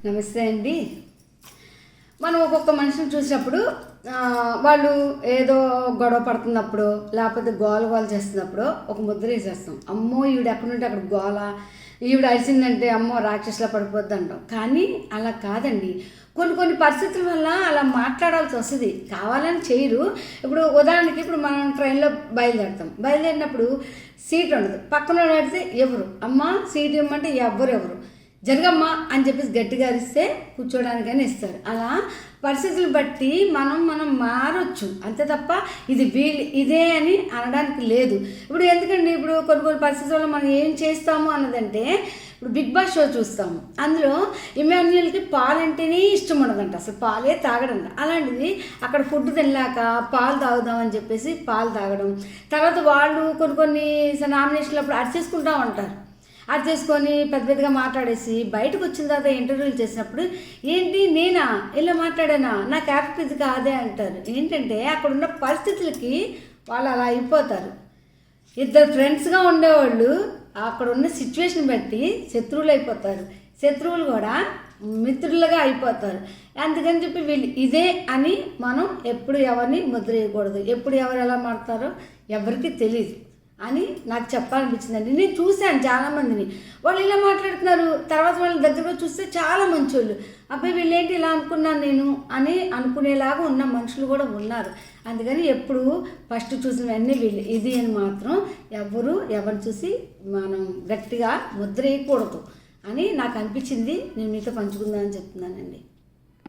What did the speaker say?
నమస్తే అండి. మనం ఒక్కొక్క మనిషిని చూసినప్పుడు వాళ్ళు ఏదో గొడవ పడుతున్నప్పుడు లేకపోతే గోల చేస్తున్నప్పుడు ఒక ముద్ర వేసేస్తాం. అమ్మో ఈవిడ ఎక్కడుంటే అక్కడ గోల, ఈవిడ అరిసిందంటే అమ్మో రాక్షసులా పడిపోద్ది అంటాం. కానీ అలా కాదండి. కొన్ని పరిస్థితుల వల్ల అలా మాట్లాడాల్సి వస్తుంది. కావాలని చేయరు. ఇప్పుడు ఉదాహరణకి ఇప్పుడు మనం ట్రైన్లో బయలుదేరినప్పుడు సీట్ ఉండదు. పక్కన నడితే ఎవరు అమ్మ సీట్ ఇవ్వమంటే ఎవరు జరగమ్మా అని చెప్పేసి గట్టిగా అరిస్తే కూర్చోడానికైనా ఇస్తారు. అలా పరిస్థితులు బట్టి మనం మారొచ్చు అంతే తప్ప ఇది ఇదే అని అనడానికి లేదు. ఇప్పుడు ఎందుకండి ఇప్పుడు కొన్ని పరిస్థితుల్లో మనం ఏం చేస్తాము అన్నదంటే, ఇప్పుడు బిగ్ బాస్ షో చూస్తాము. అందులో ఇమాన్యుయల్కి పాలు అంటేనే ఇష్టం ఉండదంట, అసలు పాలే తాగడంట. అలాంటిది అక్కడ ఫుడ్ తినలేక పాలు తాగుదామని చెప్పేసి పాలు తాగడం, తర్వాత వాళ్ళు కొన్ని నామినేషన్లు అప్పుడు అరిచేసుకుంటూ ఉంటారు. అది చేసుకొని పెద్దగా మాట్లాడేసి బయటకు వచ్చిన తర్వాత ఇంటర్వ్యూలు చేసినప్పుడు ఏంటి నేనా ఇలా మాట్లాడానా, నా క్యారెక్టర్ ఇది కాదే అంటారు. ఏంటంటే అక్కడ ఉన్న పరిస్థితులకి వాళ్ళు అలా అయిపోతారు. ఇద్దరు ఫ్రెండ్స్గా ఉండేవాళ్ళు అక్కడ ఉన్న సిచ్యువేషన్ బట్టి శత్రువులు అయిపోతారు, శత్రువులు కూడా మిత్రులుగా అయిపోతారు. అందుకని చెప్పి వీళ్ళు ఇదే అని మనం ఎప్పుడు ఎవరిని ముద్ర వేయకూడదు. ఎప్పుడు ఎవరు ఎలా మాట్లాడతారో ఎవరికి తెలియదు అని నాకు చెప్పాలనిపించిందండి. నేను చూశాను చాలామందిని, వాళ్ళు ఇలా మాట్లాడుతున్నారు, తర్వాత వాళ్ళ దగ్గర చూస్తే చాలా మంచోళ్ళు, అబ్బాయి వీళ్ళేంటి ఇలా అనుకున్నాను నేను అని అనుకునేలాగా ఉన్న మనుషులు కూడా ఉన్నారు. అందుకని ఎప్పుడు ఫస్ట్ చూసినవన్నీ వీళ్ళు ఇది అని మాత్రం ఎవరిని చూసి మనం గట్టిగా ముద్ర వేయకూడదు అని నాకు అనిపించింది. నేను మీతో పంచుకుందామని చెప్తున్నానండి.